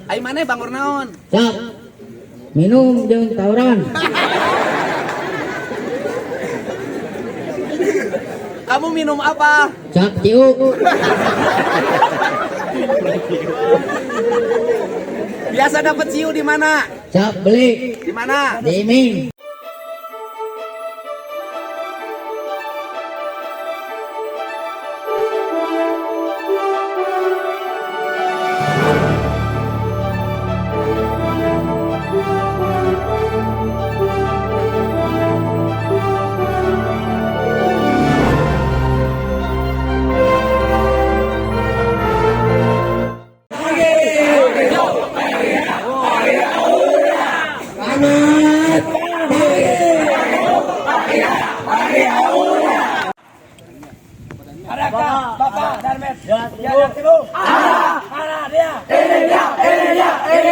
Ai maneh bangor naon? Siap. Minum jeung tawuran. Kamu minum apa? Siap ciuk. Biasa dapat ciu di mana? Siap beli. Di mana? Di Iming. Adakah Bapak Darmes Jajar Timur? Mana dia? Ini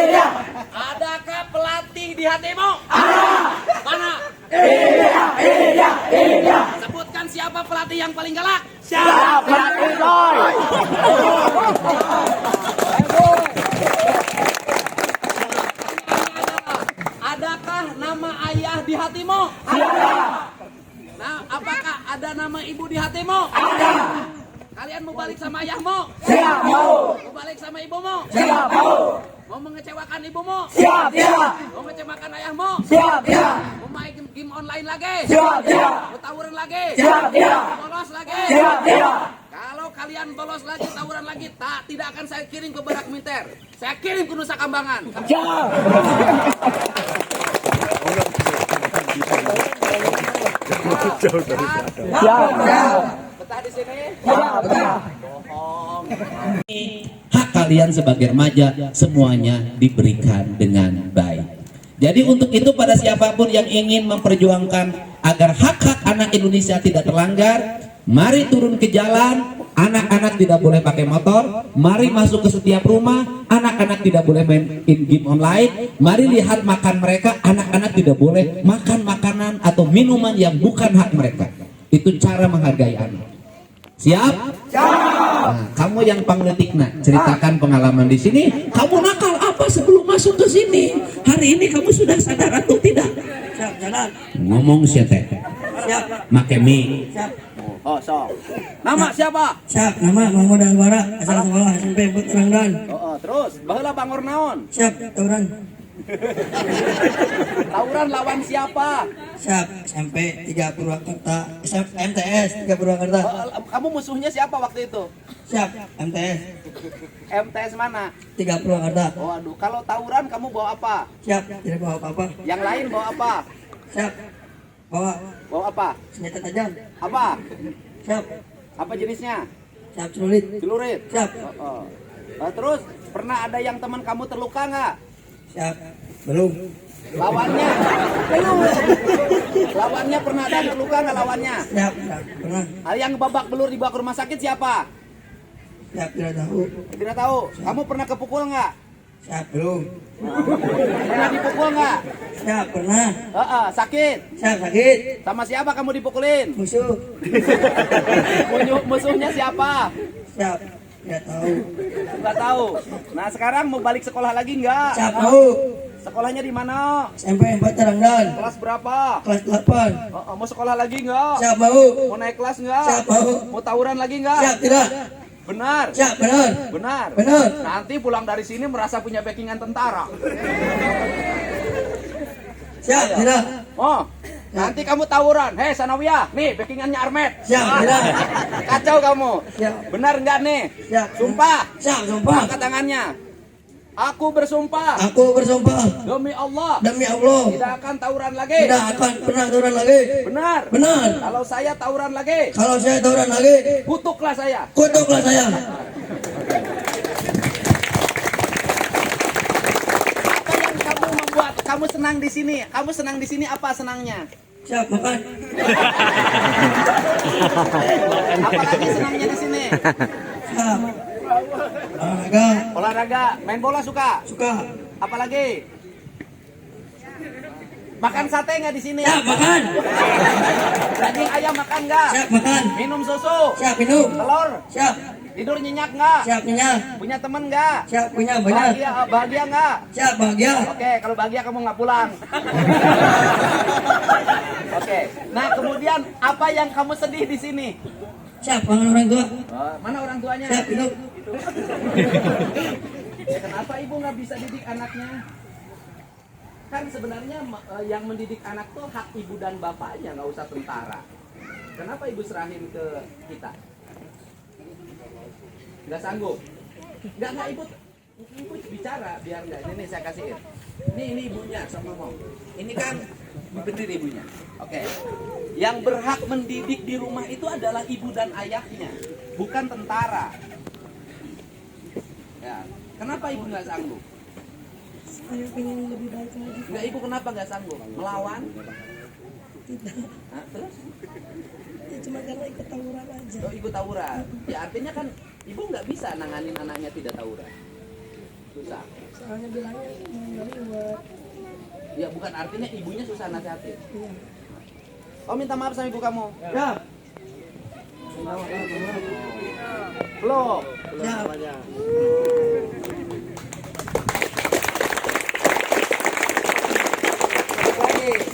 dia. Adakah pelatih di hatimu? Mana? Ini dia. Sebutkan siapa pelatih yang paling galak? Siapa pelatih boy? Adakah nama ayah di hatimu? Ada. Nah, apakah ada nama ibu di hatimu? Ada. Kalian mau balik sama ayahmu? Siap, mau. Mau balik sama ibumu? Siap, mau. Mau mengecewakan ibumu? Siap, siap. Mau mengecewakan ayahmu? Siap, siap. Mau main game online lagi? Siap, siap. Mau tawuran lagi? Siap, siap. Bolos lagi? Siap, siap. Kalau kalian bolos lagi, tawuran lagi, tidak akan saya kirim ke Barak Militer. Saya kirim ke Nusa Kambangan. Siap. Betah di sini? Bohong. Hak kalian sebagai remaja semuanya diberikan dengan baik. Jadi untuk itu pada siapapun yang ingin memperjuangkan agar hak-hak anak Indonesia tidak terlanggar, mari turun ke jalan. Anak-anak tidak boleh pakai motor. Mari masuk ke setiap rumah. Anak-anak tidak boleh main game online. Mari lihat makan mereka. Anak-anak tidak boleh makan makanan atau minuman yang bukan hak mereka. Itu cara menghargai anak. Siap? Nah, kamu yang pangletikna, ceritakan pengalaman di sini. Kamu nakal apa sebelum masuk ke sini? Hari ini kamu sudah sadar atau tidak? Siap jalan. Ngomong siapa? Siap. Make mie. Siap. Oh, so. Nama siapa? Siap. Nama Mahmud Anwara. Asal sekolah SMP Putrangdan. Terus, baheula bangor naon? Siap tawuran. Tawuran lawan siapa? Siap. SMP 3 Purwakarta. MTS 3 Purwakarta. Kamu musuhnya siapa waktu itu? Siap. MTS MTS mana? 3 Purwakarta. Oh, aduh, kalau tawuran kamu bawa apa? Siap. Tidak bawa apa-apa. Yang lain bawa apa? Siap. Bawa Bawa apa? senjata tajam. Apa? Siap. Apa jenisnya? Siap celurit. Celurit. Siap. Terus pernah ada yang teman kamu terluka nggak? Siap. Belum. Lawannya? Belum. Lawannya pernah ada yang terluka nggak lawannya? Siap. Pernah. Yang babak belur dibawa ke rumah sakit siapa? Siap. Tidak tahu. Tidak tahu. Kamu pernah kepukul nggak? Siap. Belum. Pernah dipukul nggak? Siap. Pernah. Sakit. Siap. Sakit. Sama siapa kamu dipukulin? Musuh. Musuhnya siapa? Siap. Tidak tahu. Nggak tahu. Nah, sekarang mau balik sekolah lagi nggak? Siap. Tahu. Sekolahnya di mana? SMP 4 Terangdan. Kelas berapa? Kelas 8. Mau sekolah lagi nggak? Siap. Mau. Mau naik kelas nggak? Siap. Mau. Mau tawuran lagi nggak? Siap. Tidak. Benar. Siap. Benar. Benar. Benar. Nanti pulang dari sini merasa punya backingan tentara. Siap. Tidak. Oh, nanti kamu tawuran. Hei Sanawiyah, nih backingannya Armet. Siap. Tidak. Kacau kamu. Siap. Benar nggak nih? Siap. Sumpah. Siap. Sumpah. Angkat tangannya. Aku bersumpah Aku bersumpah demi Allah demi Allah tidak akan tawuran lagi. tidak akan pernah tawuran lagi. Benar. Benar. Kalau saya tawuran lagi, Kalau saya tawuran lagi, kutuklah saya. kutuklah saya. Apa yang kamu membuat kamu senang di sini? Kamu senang di sini apa senangnya? Siap makan. Apalagi senangnya di sini? Siap. Olahraga. Olahraga, main bola suka? Suka. Apalagi? Makan sate nggak di sini? Siap makan. Daging ayam makan nggak? Siap makan. Minum susu? Siap minum. Telur? Siap. Tidur nyenyak nggak? Siap nyenyak. Punya temen nggak? Siap punya banyak. Bahagia nggak? Siap bahagia. Oke, kalau bahagia kamu nggak pulang. Oke. Nah, kemudian apa yang kamu sedih di sini? Siap kangen orang tua. Mana orang tuanya? Siap itu. Kenapa ibu nggak bisa didik anaknya? Kan sebenarnya yang mendidik anak tuh hak ibu dan bapaknya, nggak usah tentara. Kenapa ibu serahin ke kita? Nggak sanggup? Nggak ibu bicara biar nggak. Ini saya kasihin. Ini ibunya sama ngomong. Ini kan bener ibunya. Oke. Yang berhak mendidik di rumah itu adalah ibu dan ayahnya, bukan tentara. Ya. Kenapa ibu nggak sanggup? Saya pengen lebih baik lagi. Nggak, ibu kenapa nggak sanggup? Melawan? Tidak. Hah, terus? Ya, cuma karena ikut tawuran aja. Oh, ikut tawuran. Ya artinya kan ibu nggak bisa nanganin anaknya tidak tawuran. Susah. Soalnya bilangnya mau ribet. Ya bukan artinya ibunya susah nasihatin. Iya. Oh, minta maaf sama ibu kamu. Ya. Belum. Siap. Lagi.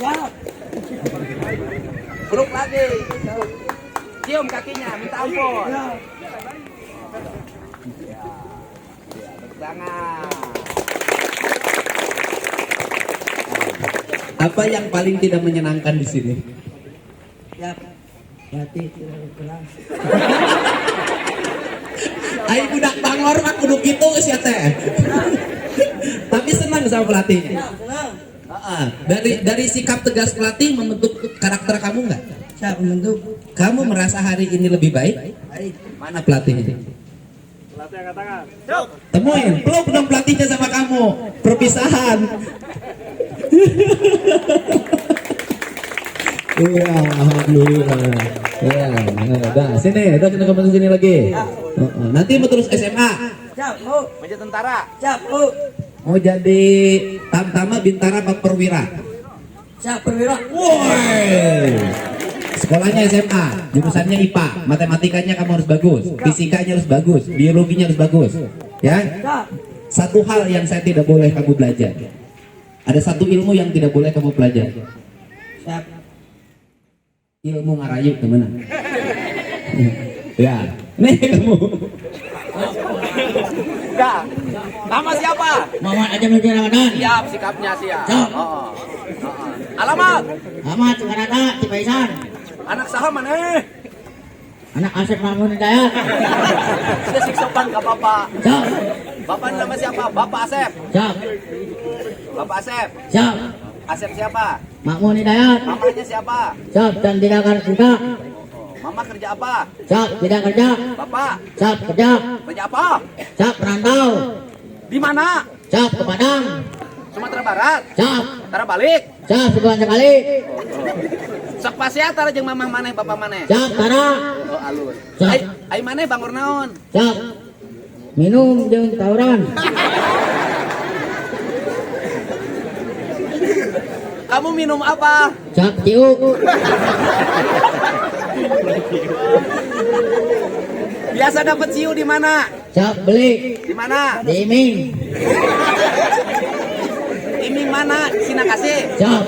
Siap. Buruk lagi. Cium kakinya, minta ampun. Ya. Tangan. Apa yang paling tidak menyenangkan di sini? Siap. Hati tidak kurang. Ayo budak bangor mah kudu kitu sia teh. Tapi senang sama pelatihnya. Siap, senang. Dari sikap tegas pelatih membentuk karakter kamu nggak? Siap membentuk. Kamu merasa hari ini lebih baik? Baik. Mana pelatihnya? Pelatih angkat tangan. Temuin, peluk dong pelatihnya sama kamu. Perpisahan. Iya, alhamdulillah. Ya, udah sini, udah kita kembali sini lagi. Nanti mau terus SMA. Siap, Bu. Meja tentara. Siap, Bu. Mau jadi Tamtama Bintara Pak Perwira. Siap perwira. Woi. Sekolahnya SMA, jurusannya IPA, matematikanya kamu harus bagus, fisikanya harus bagus, biologinya harus bagus. Ya. Siap. Satu hal yang saya tidak boleh kamu belajar. Ada satu ilmu yang tidak boleh kamu pelajari. Siap. Ilmu ngarayu gimana? Ya, nih kamu. Enggak. Nama siapa? Muhammad aja Menteri Ramadan. Siap, sikapnya siap. Siap. Oh. Alamat. Ahmad Sukarata Cipaisan. Anak saham mana? Anak Asep Mahmud Hidayat. Sudah siksopan ke bapak. Siap. Bapak nama siapa? Bapak Asep. Siap. Bapak Asep. Siap. Asep siapa? Mahmud Hidayat. Mamanya siapa? Siap dan tidak kerja. Mama kerja apa? Siap tidak kerja. Bapak Siap kerja. kerja apa? Siap perantau. Di mana? Siap ke Padang. Sumatera Barat. Siap. Tara balik. Siap sebulan sekali. Sok pasiatar jeung mamah maneh bapak maneh. Siap Tara. Oh alus. Siap. Ai maneh bangor naon? Siap. Minum jeung tawuran. Kamu minum apa? Siap ciu. Biasa dapat ciu di mana? Siap beli. Di mana? Di Iming. Iming mana? Sinang Kasih. Siap.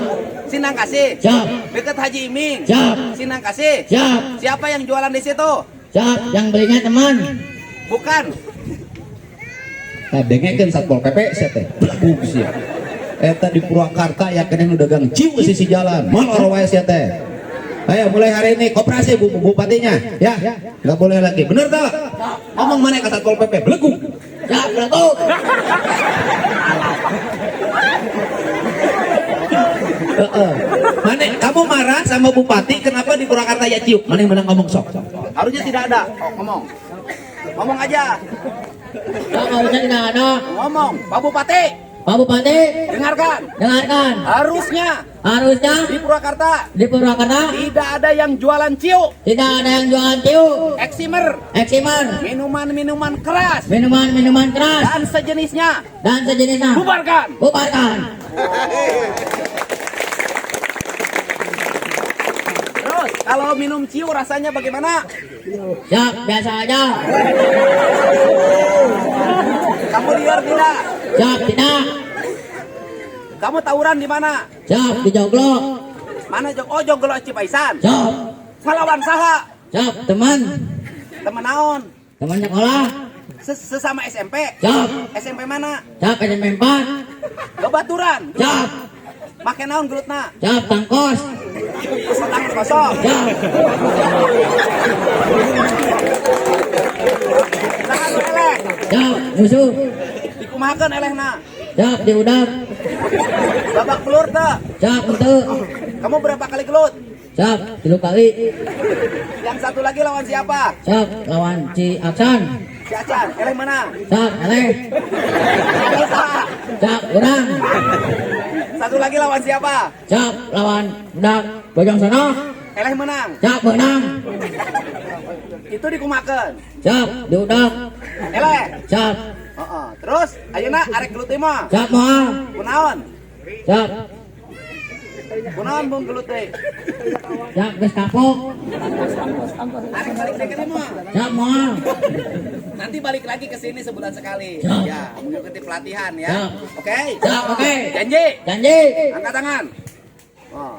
Sinang Kasih. Siap. Dekat Haji Iming. Siap. Sinang Kasih. Siap. Siapa yang jualan di situ? Siap. Yang belinya teman. Bukan. Dengekeun Satpol PP sia teh. Blabuk sia. Eta di Purwakarta ya kene nu dagang ciu sisi jalan. Molor wae sia teh. Ayo mulai hari ini koperasi bupatinya ya. Enggak boleh lagi. Bener tak? Ngomong mana ke Satpol PP? Beleguk. Siap beleguk. Mane, kamu marah sama bupati kenapa di Purwakarta ya ciu? Mana yang menang ngomong sok. Harusnya tidak ada. Oh, ngomong. Ngomong aja. Siap harusnya tidak ada. Ngomong. Pak Bupati, Pak Bupati dengarkan. dengarkan. Harusnya Harusnya di Purwakarta di Purwakarta tidak ada yang jualan ciu, tidak ada yang jualan ciu, eksimer, eksimer, minuman-minuman keras, minuman-minuman keras dan sejenisnya. dan sejenisnya. Bubarkan. Bubarkan. Terus Kalau minum ciu rasanya bagaimana? Siap, biasa aja. Kamu liar tidak? Siap, tidak. Kamu tawuran di mana? Siap, di joglo. Mana oh Joglo Cipaisan. Siap, Salawan saha? siap, teman. Temen naon? Teman sekolah. Sesama SMP. Siap, SMP mana? siap, SMP 4. Babaturan. Siap, Make naon gelutna? siap, tangkos. Petang kosong. Siap, Saha nu eleh? siap, musuh. Dikumahakeun elehna. Siap, di udang. Babak belur teu. Siap, untuk. Kamu berapa kali gelut? Siap, 3 kali. Yang satu lagi lawan siapa? Siap, lawan si Aksan. Si Acan. Eleh menang. Siap, eleh. Eleh saha? Siap, udang. Satu lagi lawan siapa? Siap, lawan udang. Bojong sono. Eleh menang. Siap, menang. Itu dikumahakeun. Siap, di udang. Eleh. Siap, Heeh. Terus ayeuna arek gelut teh mah. siap, moal. Kunaon? Siap, Kunaon bung gelut teh? siap, geus kapok. Arek balik teh ke mah. Siap, moal. Nanti balik lagi ke sini sebulan sekali. Siap. Ya, mengikuti pelatihan ya. Siap. Oke? Siap, oke. Janji. Janji. Angkat tangan. Oh.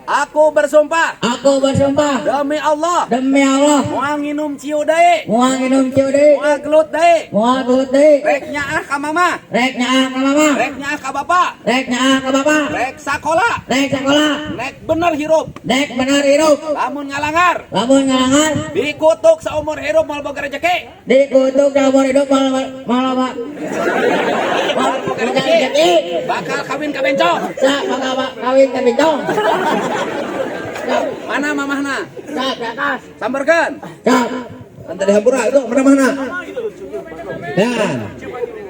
Aku bersumpah Aku bersumpah demi Allah demi Allah, moal nginum ciu deui, moal nginum ciu deui, moal gelut deui, moal gelut deui, rek nyaah ka mama, rek nyaah ka mama, rek nyaah ka bapa, rek nyaah ka bapa, rek sakola, rek sekolah, rek bener hirup, rek bener hirup, lamun ngalangar, lamun ngalangan, dikutuk saumur hirup moal boga rezeki. dikutuk seumur hidup malah rezeki, Bakal kawin ka bencong. sak bakal kawin ka bincong. Mana mamahna? Sak di atas, Samberkeun. sak, Kan tadi hampura itu mana? Dan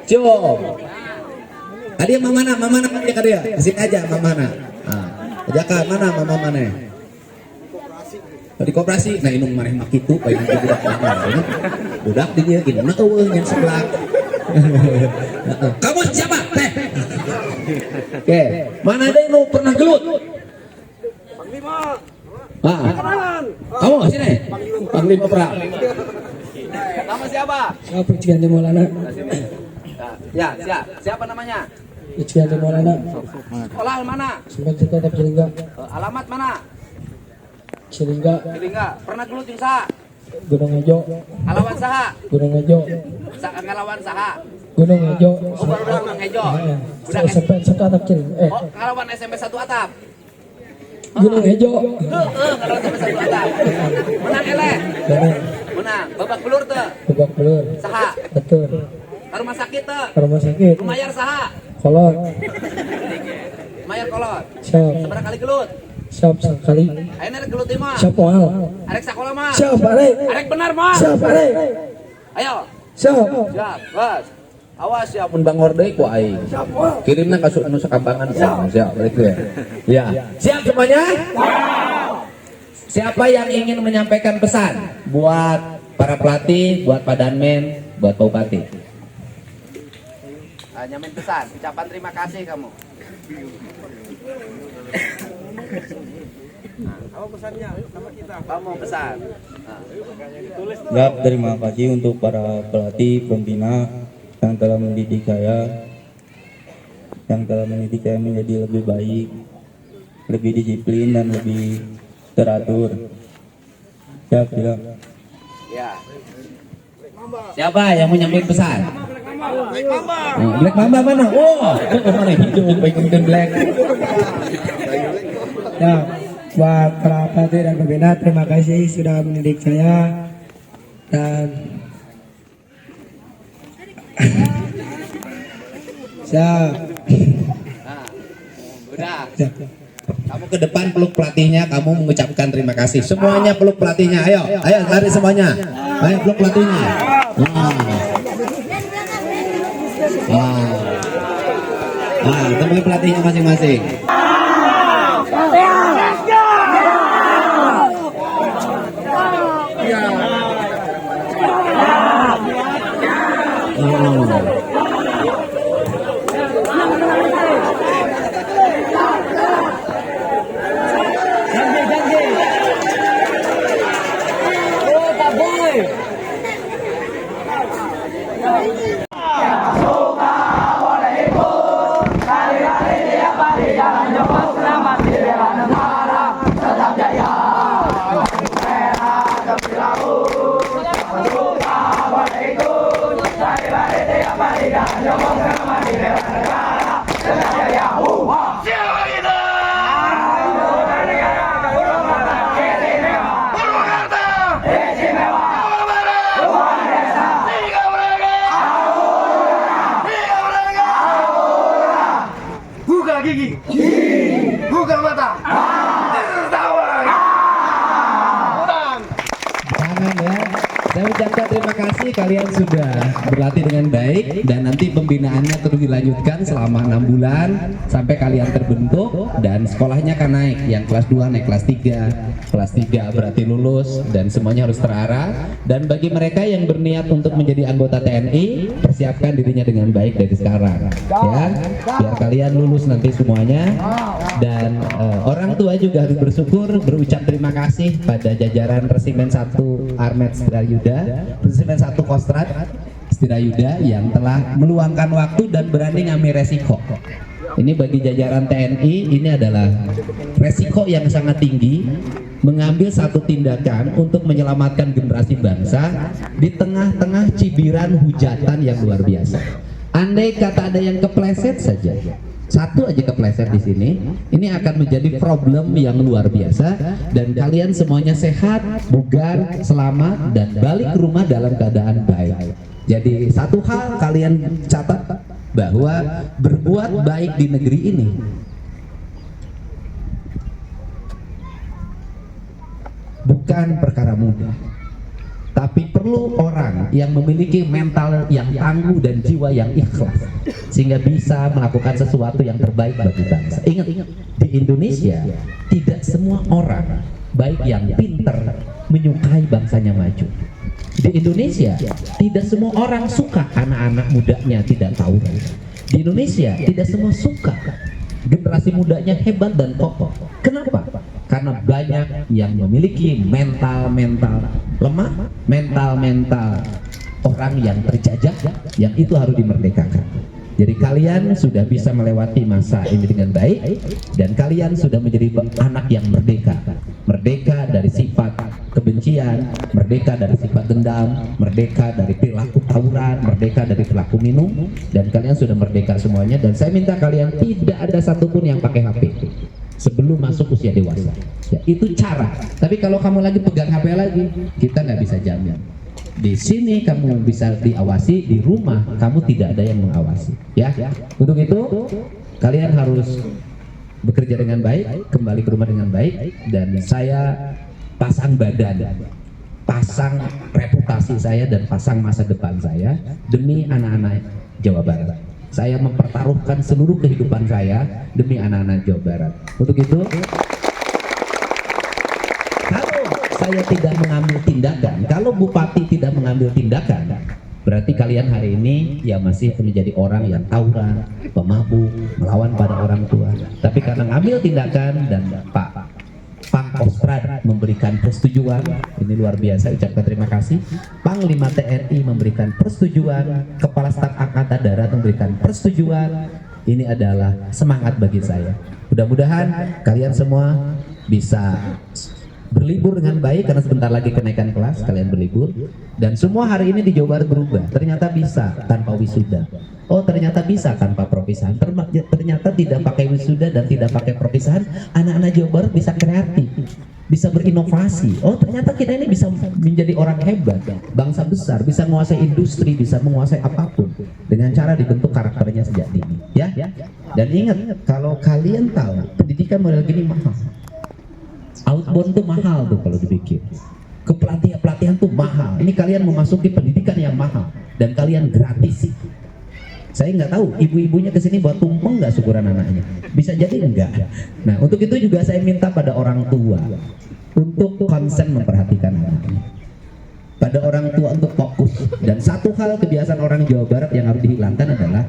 cium. Adia mamana dia kadia. Kesini aja mamana. Ah, ajakan mana mama mana? Di koperasi. Nah inung maneh mak kitu bae budak mana. Budak di dia inuna eueuh yang sebelah. Kamu siapa? Teh. Oke, mana ada yang pernah gelut? Kamu sini. Panglima perang. Nama siapa? siap Rizky Maulana, Ya, siap. Siapa namanya? Rizky Maulana, Sekolah mana? sempat tetap Cilingga, Alamat mana? Cilingga, Cilingga. Pernah gelut jeung saha? Gunung Hejo, Ngalawan saha? Gunung Hejo, Ngalawan saha? Gunung Hejo, Oh, baru Gunung Hejo. Budak SMP atap Cilingga, Oh, ngalawan SMP 1 atap. Gunung Hejo, Ngalawan SMP 1 atap. Menang eleh. Gunung Menang. Babak belur teu. Tebak Belur, Saha? betul, Ka rumah sakit teu. rumah sakit, Lumayar saha? kolot, Lumayar kolot. siap, Seberapa kali gelut? siap sekali, Ayeuna rek gelut teh mah. siap moal, Arek sakola mah. siap arek, Arek benar mah. siap arek, Ayo. siap, Siap, bos. Awas ya. Mun bangor deui ku aing. Kirimna ka anu sakambangan siap balik deh. Ya. Siap semuanya? Siapa yang ingin menyampaikan pesan buat para pelatih, buat Pak Danmen, buat Pak Bupati? Nyamin pesan, ucapan terima kasih kamu. Kamu pesannya sama kita. Kamu pesan. Ya, terima kasih untuk para pelatih, pembina yang telah mendidik saya, menjadi lebih baik, lebih disiplin dan lebih teratur. Ya. Ya. Siapa yang mau nyampein pesan? Black Mamba mana? Oh, mana hidung baik Black. ya, buat para pelatih dan pembina terima kasih sudah mendidik saya dan siap. Nah, udah. Kamu ke depan peluk pelatihnya, kamu mengucapkan terima kasih. Semuanya peluk pelatihnya. Ayo lari semuanya. Ayo peluk pelatihnya. Temui pelatihnya masing-masing. Buka gigi, buka mata, tertawa. Jangan ya. Saya ucapkan terima kasih kalian sudah berlatih dengan baik dan nanti pembinaannya terus dilanjutkan selama 6 bulan sampai kalian terbentuk dan sekolahnya akan naik. Yang kelas 2 naik kelas 3. Kelas 3 berarti lulus dan semuanya harus terarah. Dan bagi mereka yang berniat untuk menjadi anggota TNI, persiapkan dirinya dengan baik dari sekarang. Ya, biar kalian lulus nanti semuanya. Dan orang tua juga harus bersyukur, berucap terima kasih pada jajaran Resimen 1 Armet Setirayuda, Resimen 1 Kostrad Setirayuda yang telah meluangkan waktu dan berani ngambil resiko. Ini bagi jajaran TNI, ini adalah resiko yang sangat tinggi, mengambil satu tindakan untuk menyelamatkan generasi bangsa di tengah-tengah cibiran hujatan yang luar biasa. Andai kata ada yang kepleset saja, satu aja kepleset di sini, ini akan menjadi problem yang luar biasa dan kalian semuanya sehat, bugar, selamat dan balik ke rumah dalam keadaan baik. Jadi satu hal kalian catat bahwa berbuat baik di negeri ini bukan perkara mudah. Tapi perlu orang yang memiliki mental yang tangguh dan jiwa yang ikhlas sehingga bisa melakukan sesuatu yang terbaik bagi bangsa. Ingat, di Indonesia tidak semua orang baik yang pinter menyukai bangsanya maju. Di Indonesia tidak semua orang suka anak-anak mudanya tidak tawuran. Di Indonesia tidak semua suka generasi mudanya hebat dan kokoh. Kenapa? Karena banyak yang memiliki mental lemah, mental orang yang terjajah, yang itu harus dimerdekakan. Jadi kalian sudah bisa melewati masa ini dengan baik dan kalian sudah menjadi anak yang merdeka. Merdeka dari sifat kebencian, merdeka dari sifat dendam, merdeka dari perilaku tawuran, merdeka dari perilaku minum, dan kalian sudah merdeka semuanya. Dan saya minta kalian tidak ada satupun yang pakai HP sebelum masuk usia dewasa. Ya, itu cara. Tapi kalau kamu lagi pegang HP lagi, kita nggak bisa jamin. Di sini kamu bisa diawasi, di rumah kamu tidak ada yang mengawasi. Ya, untuk itu kalian harus bekerja dengan baik, kembali ke rumah dengan baik, dan saya pasang badan, pasang reputasi saya dan pasang masa depan saya demi anak-anak Jawa Barat. Saya mempertaruhkan seluruh kehidupan saya demi anak-anak Jawa Barat. Untuk itu, kalau saya tidak mengambil tindakan, kalau Bupati tidak mengambil tindakan, berarti kalian hari ini ya masih menjadi orang yang tawuran, pemabuk, melawan pada orang tua. Tapi karena ngambil tindakan dan Pak Kostrad memberikan persetujuan, ini luar biasa, ucapkan terima kasih. Panglima TNI memberikan persetujuan, Kepala Staf Angkatan Darat memberikan persetujuan. Ini adalah semangat bagi saya. Mudah-mudahan kalian semua bisa berlibur dengan baik karena sebentar lagi kenaikan kelas, kalian berlibur. Dan semua hari ini di Jawa Barat berubah. Ternyata bisa tanpa wisuda. Oh, ternyata bisa tanpa perpisahan. Ternyata tidak pakai wisuda dan tidak pakai perpisahan, anak-anak Jawa Barat bisa kreatif, bisa berinovasi. Oh, ternyata kita ini bisa menjadi orang hebat, bangsa besar, bisa menguasai industri, bisa menguasai apapun dengan cara dibentuk karakternya sejak dini. Ya. Dan ingat, kalau kalian tahu pendidikan model gini mahal. Outbound tuh mahal tuh kalau dibikin. Pelatihan tuh mahal. Ini kalian memasuki pendidikan yang mahal dan kalian gratis. Saya nggak tahu ibu-ibunya kesini buat tumpeng nggak syukuran anaknya. Bisa jadi enggak. Nah, untuk itu juga saya minta pada orang tua untuk konsen memperhatikan anaknya. Pada orang tua untuk fokus. Dan satu hal kebiasaan orang Jawa Barat yang harus dihilangkan adalah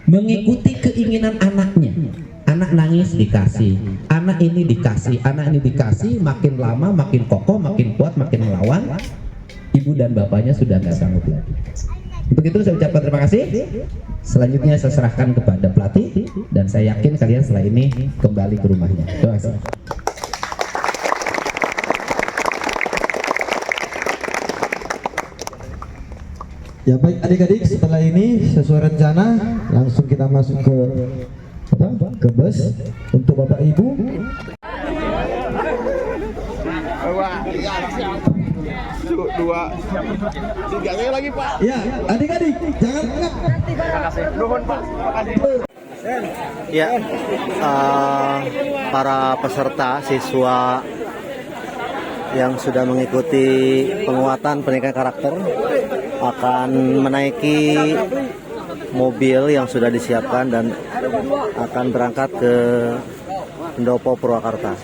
mengikuti keinginan anaknya. Anak nangis dikasih, anak ini dikasih, makin lama makin kokoh, makin kuat, makin melawan. Ibu dan bapaknya sudah nggak sanggup lagi. Untuk itu saya ucapkan terima kasih. Selanjutnya saya serahkan kepada pelatih dan saya yakin kalian setelah ini kembali ke rumahnya. Terima kasih. Ya baik adik-adik, setelah ini sesuai rencana langsung kita masuk ke ke bus untuk Bapak Ibu. Dua, tiganya lagi Pak. Ya, adik-adik jangan enggak. Terima kasih. Nuhun Pak. Terima kasih. Ya, para peserta siswa yang sudah mengikuti penguatan pendidikan karakter akan menaiki mobil yang sudah disiapkan dan akan berangkat ke Pendopo Purwakarta.